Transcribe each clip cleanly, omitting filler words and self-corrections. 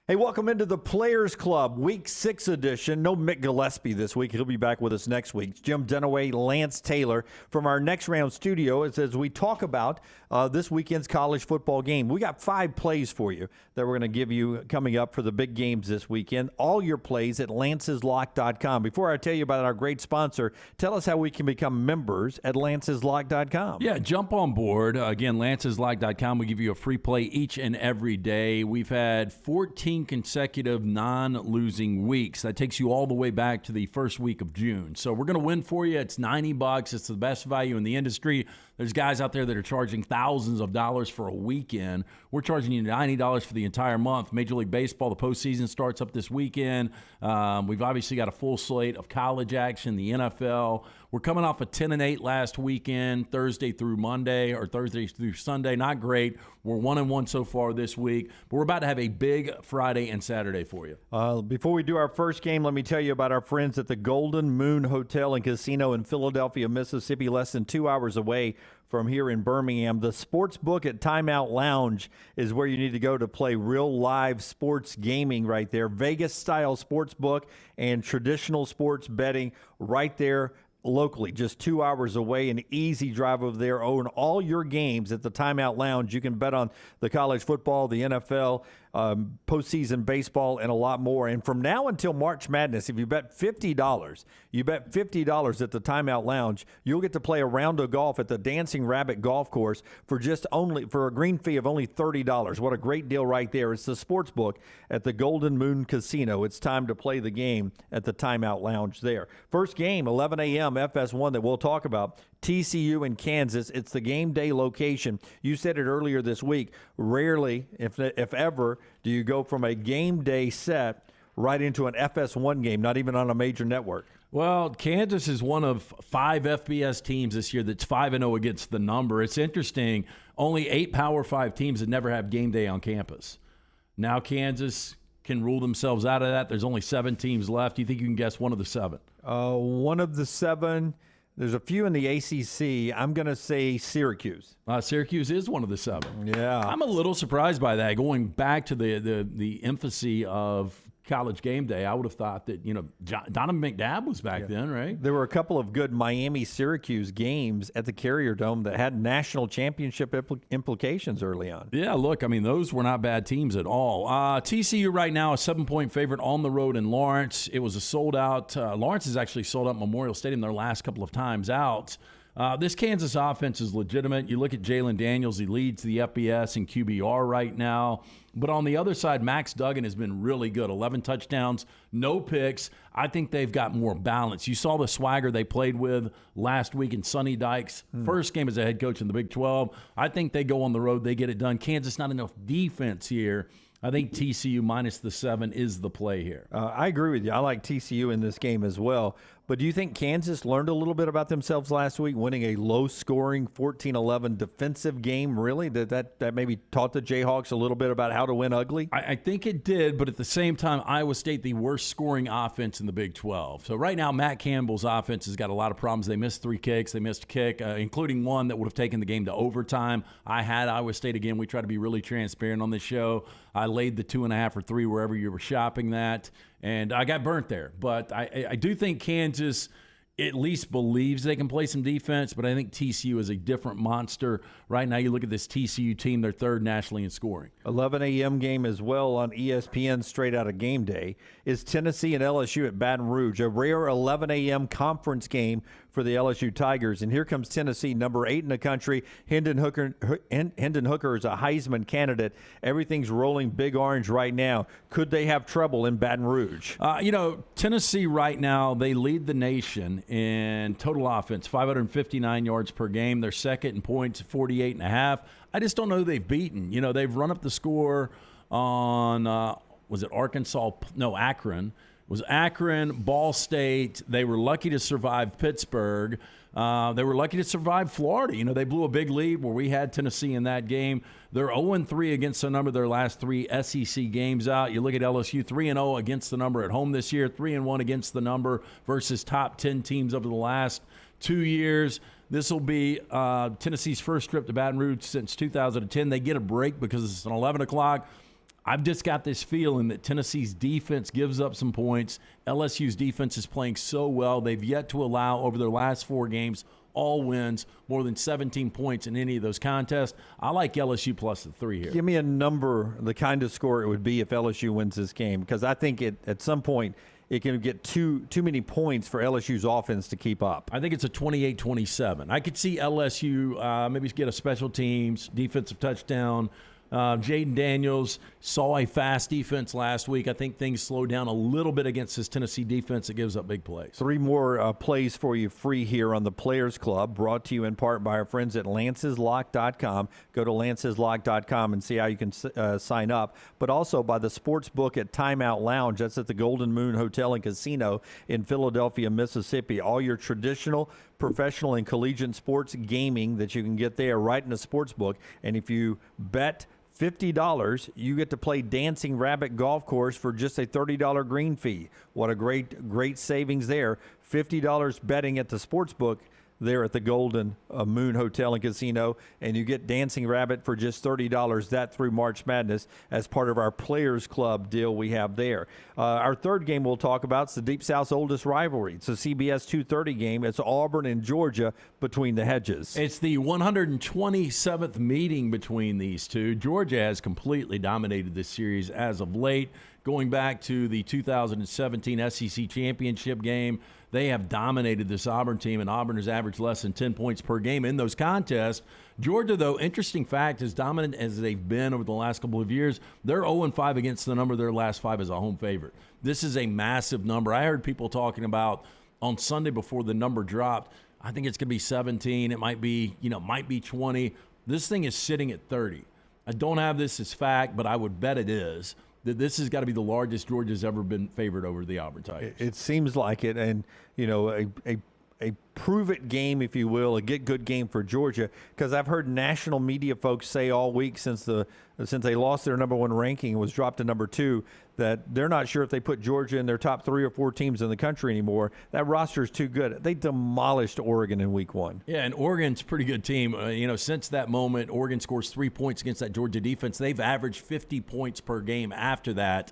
Hey, welcome into the Players Club, Week 6 edition. No Mick Gillespie this week. He'll be back with us next week. Jim Dunaway, Lance Taylor from our Next Round studio as we talk about this weekend's college football game. We got 5 plays for you that we're going to give you coming up for the big games this weekend. All your plays at lanceslock.com. Before I tell you about our great sponsor, tell us how we can become members at lanceslock.com. Yeah, jump on board. Again, lanceslock.com. We give you a free play each and every day. We've had 14 consecutive non-losing weeks. That takes you all the way back to the first week of June. So we're going to win for you. It's $90. It's the best value in the industry. There's guys out there that are charging thousands of dollars for a weekend. We're charging you $90 for the entire month. Major League Baseball, the postseason starts up this weekend. We've obviously got a full slate of college action, the NFL. We're coming off a 10-8 last weekend, Thursday through Monday, or Thursday through Sunday. Not great. We're 1-1 so far this week, but we're about to have a big Friday and Saturday for you. Before we do our first game, let me tell you about our friends at the Golden Moon Hotel and Casino in Philadelphia, Mississippi, less than 2 hours away from here in Birmingham. The Sportsbook at Timeout Lounge is where you need to go to play real live sports gaming right there. Vegas-style sportsbook and traditional sports betting right there locally, just 2 hours away, an easy drive over there. Own all your games at the Timeout Lounge. You can bet on the college football, the NFL, postseason baseball, and a lot more. And from now until March Madness, if you bet $50, at the Timeout Lounge, you'll get to play a round of golf at the Dancing Rabbit Golf Course for a green fee of only $30. What a great deal right there. It's the Sportsbook at the Golden Moon Casino. It's time to play the game at the Timeout Lounge there. First game, 11 a.m. FS1 that we'll talk about. TCU in Kansas. It's the game day location. You said it earlier this week. Rarely, if ever, do you go from a game day set right into an FS1 game, not even on a major network. Well, Kansas is one of 5 FBS teams this year that's 5-0 against the number. It's interesting. Only 8 Power 5 teams that never have game day on campus. Now Kansas can rule themselves out of that. There's only 7 teams left. Do you think you can guess one of the 7? One of the 7. There's a few in the ACC. I'm going to say Syracuse. Syracuse is one of the 7. Yeah. I'm a little surprised by that. Going back to the infancy of College game day, I would have thought that, Donovan McNabb was back then, right? There were a couple of good Miami-Syracuse games at the Carrier Dome that had national championship implications early on. Yeah, look, I mean, those were not bad teams at all. TCU right now, a 7-point favorite on the road in Lawrence. It was a sold-out. Lawrence has actually sold out Memorial Stadium their last couple of times out. This Kansas offense is legitimate. You look at Jalen Daniels, he leads the FBS and QBR right now. But on the other side, Max Duggan has been really good. 11 touchdowns, no picks. I think they've got more balance. You saw the swagger they played with last week in Sonny Dykes' first game as a head coach in the Big 12. I think they go on the road, they get it done. Kansas, not enough defense here. I think TCU minus the 7 is the play here. I agree with you. I like TCU in this game as well. But do you think Kansas learned a little bit about themselves last week, winning a low-scoring 14-11 defensive game? Really? That maybe taught the Jayhawks a little bit about how to win ugly? I think it did, but at the same time, Iowa State, the worst scoring offense in the Big 12. So right now, Matt Campbell's offense has got a lot of problems. They missed 3 kicks. They missed a kick, including one that would have taken the game to overtime. I had Iowa State again. We try to be really transparent on this show. I laid the 2.5 or 3 wherever you were shopping that, and I got burnt there. But I do think Kansas at least believes they can play some defense, but I think TCU is a different monster. Right now, you look at this TCU team, they're 3rd nationally in scoring. 11 a.m. game as well on ESPN straight out of game day is Tennessee and LSU at Baton Rouge, a rare 11 a.m. conference game for the LSU Tigers. And here comes Tennessee, number 8 in the country. Hendon Hooker is a Heisman candidate. Everything's rolling big orange right now. Could they have trouble in Baton Rouge? Tennessee right now, they lead the nation in total offense, 559 yards per game. They're second in points, 48.5. I just don't know who they've beaten. They've run up the score on, was it Arkansas? No, Akron. It was Akron, Ball State. They were lucky to survive Pittsburgh. They were lucky to survive Florida. They blew a big lead where we had Tennessee in that game. They're 0-3 against the number of their last 3 SEC games out. You look at LSU, 3-0 against the number at home this year, 3-1 against the number versus top 10 teams over the last 2 years. This will be Tennessee's first trip to Baton Rouge since 2010. They get a break because it's an 11 o'clock. I've just got this feeling that Tennessee's defense gives up some points. LSU's defense is playing so well. They've yet to allow, over their last 4 games, all wins, more than 17 points in any of those contests. I like LSU plus the 3 here. Give me a number, the kind of score it would be if LSU wins this game, because I think at some point it can get too many points for LSU's offense to keep up. I think it's a 28-27. I could see LSU maybe get a special teams, defensive touchdown. Jaden Daniels saw a fast defense last week. I think things slowed down a little bit against this Tennessee defense that gives up big plays. 3 more plays for you free here on the Players Club, brought to you in part by our friends at lanceslock.com. Go to lanceslock.com and see how you can sign up. But also by the Sportsbook at Timeout Lounge. That's at the Golden Moon Hotel and Casino in Philadelphia, Mississippi. All your traditional, professional, and collegiate sports gaming that you can get there right in the Sportsbook. And if you bet $50, you get to play Dancing Rabbit Golf Course for just a $30 green fee. What a great savings there. $50 betting at the Sportsbook there at the Golden Moon Hotel and Casino, and you get Dancing Rabbit for just $30, that through March Madness, as part of our Players Club deal we have there. Our third game we'll talk about is the Deep South's oldest rivalry. It's a CBS 2:30 game. It's Auburn and Georgia between the hedges. It's the 127th meeting between these two. Georgia has completely dominated this series as of late. Going back to the 2017 SEC championship game, they have dominated this Auburn team, and Auburn has averaged less than 10 points per game in those contests. Georgia, though, interesting fact, as dominant as they've been over the last couple of years, they're 0-5 against the number of their last 5 as a home favorite. This is a massive number. I heard people talking about on Sunday before the number dropped, I think it's going to be 17. It might be 20. This thing is sitting at 30. I don't have this as fact, but I would bet it is. That this has got to be the largest Georgia's ever been favored over the Auburn Tigers. It seems like it, and a prove-it game, if you will, a get-good game for Georgia, because I've heard national media folks say all week since they lost their number 1 ranking and was dropped to number 2 that they're not sure if they put Georgia in their top 3 or 4 teams in the country anymore. That roster is too good. They demolished Oregon in week 1. Yeah, and Oregon's a pretty good team. Since that moment, Oregon scores 3 points against that Georgia defense. They've averaged 50 points per game after that.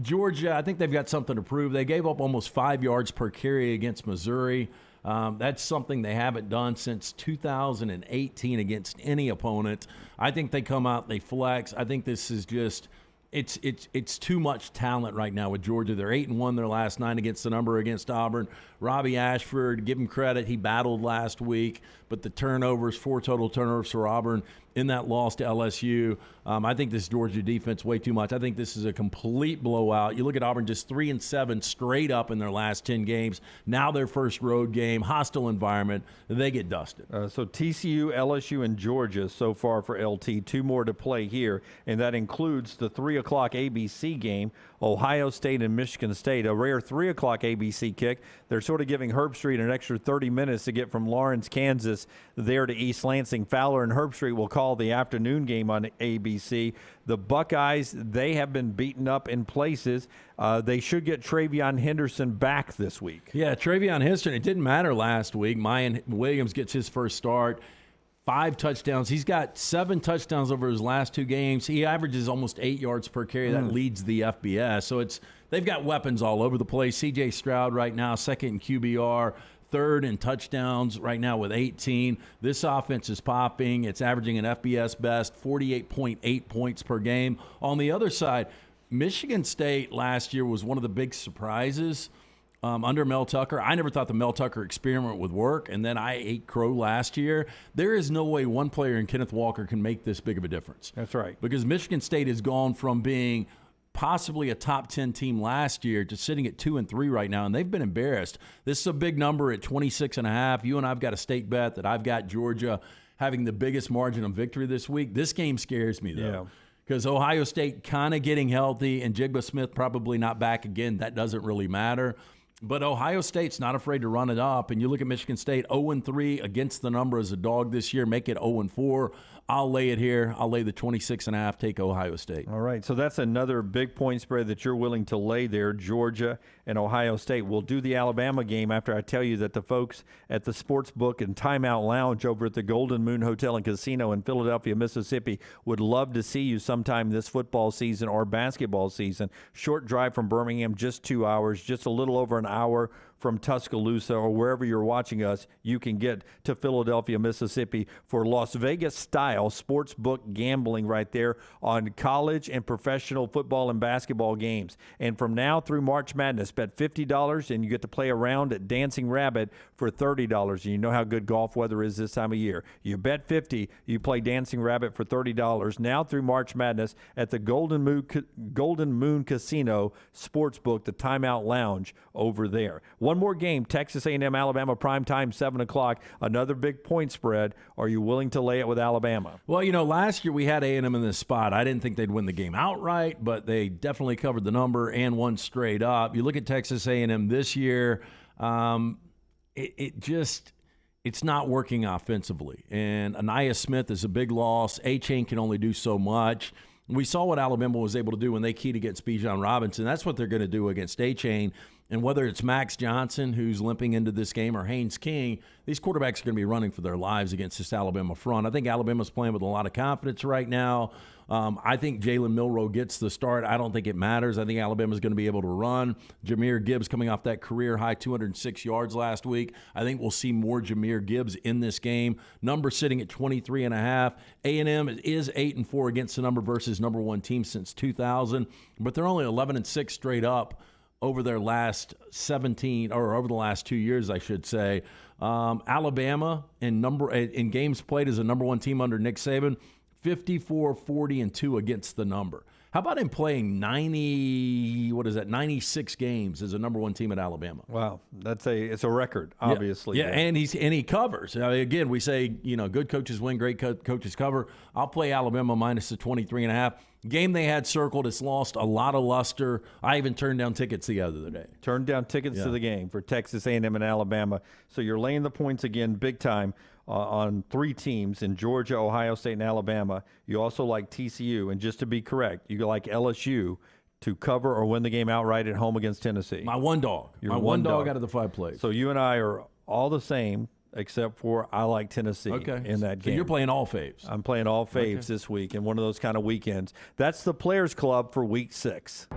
Georgia, I think they've got something to prove. They gave up almost 5 yards per carry against Missouri. That's something they haven't done since 2018 against any opponent. I think they come out, they flex. I think this is just it's too much talent right now with Georgia. They're 8-1 their last 9 against the number against Auburn. Robbie Ashford, give him credit, he battled last week, but the turnovers, 4 total turnovers for Auburn in that loss to LSU. I think this Georgia defense way too much. I think this is a complete blowout. You look at Auburn just 3-7 straight up in their last 10 games. Now their first road game, hostile environment, they get dusted. So TCU, LSU, and Georgia so far for LT. 2 more to play here, and that includes the 3 o'clock ABC game, Ohio State and Michigan State, a rare 3 o'clock ABC kick. They're sort of giving Herbstreit an extra 30 minutes to get from Lawrence, Kansas, there to East Lansing. Fowler and Herbstreit will call the afternoon game on ABC. The Buckeyes, they have been beaten up in places. They should get Travion Henderson back this week. Yeah, Travion Henderson, it didn't matter last week. Mayan Williams gets his first start. 5 touchdowns. He's got 7 touchdowns over his last 2 games. He averages almost 8 yards per carry. That leads the FBS. So they've got weapons all over the place. C.J. Stroud right now, 2nd in QBR, 3rd in touchdowns right now with 18. This offense is popping. It's averaging an FBS best, 48.8 points per game. On the other side, Michigan State last year was one of the big surprises under Mel Tucker. I never thought the Mel Tucker experiment would work, and then I ate crow last year. There is no way one player in Kenneth Walker can make this big of a difference. That's right. Because Michigan State has gone from being possibly a top 10 team last year to sitting at 2-3 right now, and they've been embarrassed. This is a big number at 26.5. You and I've got a stake bet that I've got Georgia having the biggest margin of victory this week. This game scares me, though. Yeah. Because Ohio State kind of getting healthy and Jigba Smith probably not back again. That doesn't really matter. But Ohio State's not afraid to run it up. And you look at Michigan State, 0-3 against the number as a dog this year. Make it 0-4. I'll lay it here. I'll lay the 26.5, take Ohio State. All right, so that's another big point spread that you're willing to lay there, Georgia and Ohio State. We'll do the Alabama game after I tell you that the folks at the Sportsbook and Timeout Lounge over at the Golden Moon Hotel and Casino in Philadelphia, Mississippi would love to see you sometime this football season or basketball season. Short drive from Birmingham, just 2 hours, just a little over an hour from Tuscaloosa or wherever you're watching us. You can get to Philadelphia, Mississippi for Las Vegas-style sportsbook gambling right there on college and professional football and basketball games. And from now through March Madness, bet $50 and you get to play around at Dancing Rabbit for $30. And you know how good golf weather is this time of year. You bet $50, you play Dancing Rabbit for $30 now through March Madness at the Golden Moon Casino Sportsbook, the Timeout Lounge over there. One more game, Texas A&M, Alabama, primetime, 7 o'clock. Another big point spread. Are you willing to lay it with Alabama? Well, last year we had A&M in this spot. I didn't think they'd win the game outright, but they definitely covered the number and won straight up. You look at Texas A&M this year, it's not working offensively. And Anaya Smith is a big loss. A-Chain can only do so much. We saw what Alabama was able to do when they keyed against Bijan Robinson. That's what they're going to do against A-Chain. And whether it's Max Johnson, who's limping into this game, or Haynes King, these quarterbacks are going to be running for their lives against this Alabama front. I think Alabama's playing with a lot of confidence right now. I think Jalen Milroe gets the start. I don't think it matters. I think Alabama's going to be able to run. Jahmyr Gibbs coming off that career-high 206 yards last week. I think we'll see more Jahmyr Gibbs in this game. Number sitting at 23.5. A&M is 8-4 against the number versus number one team since 2000, but they're only 11-6 straight up over their last 17, or over the last 2 years, I should say. Alabama in games played as a number one team under Nick Saban, 54-40-2 against the number. How about him playing 96 games as a number one team at Alabama? Wow, it's a record, obviously. Yeah, and he covers. Again, we say, good coaches win, great coaches cover. I'll play Alabama minus the 23.5. Game they had circled, it's lost a lot of luster. I even turned down tickets the other day. Turned down tickets to the game for Texas A&M and Alabama. So you're laying the points again big time on three teams in Georgia, Ohio State, and Alabama. You also like TCU. And just to be correct, you like LSU to cover or win the game outright at home against Tennessee. My one dog. My one dog out of the 5 plays. So you and I are all the same, except for I like Tennessee in that game. So you're playing all faves. I'm playing all faves this week in one of those kind of weekends. That's the Players Club for Week 6.